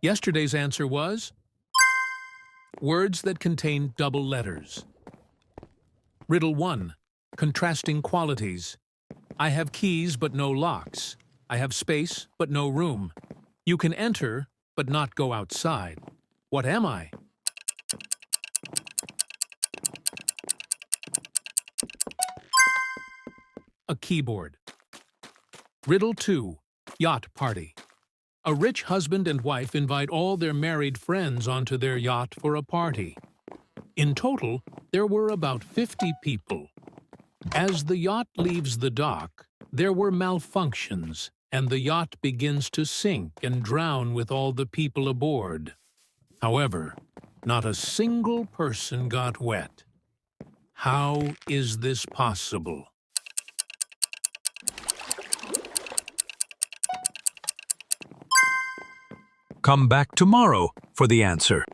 Yesterday's answer was words that contain double letters. Riddle 1. Contrasting qualities. I have keys but no locks. I have space but no room. You can enter but not go outside. What am I? A keyboard. Riddle 2. Yacht Party. A rich husband and wife invite all their married friends onto their yacht for a party. In total, there were about 50 people. As the yacht leaves the dock, there were malfunctions, and the yacht begins to sink and drown with all the people aboard. However, not a single person got wet. How is this possible? Come back tomorrow for the answer.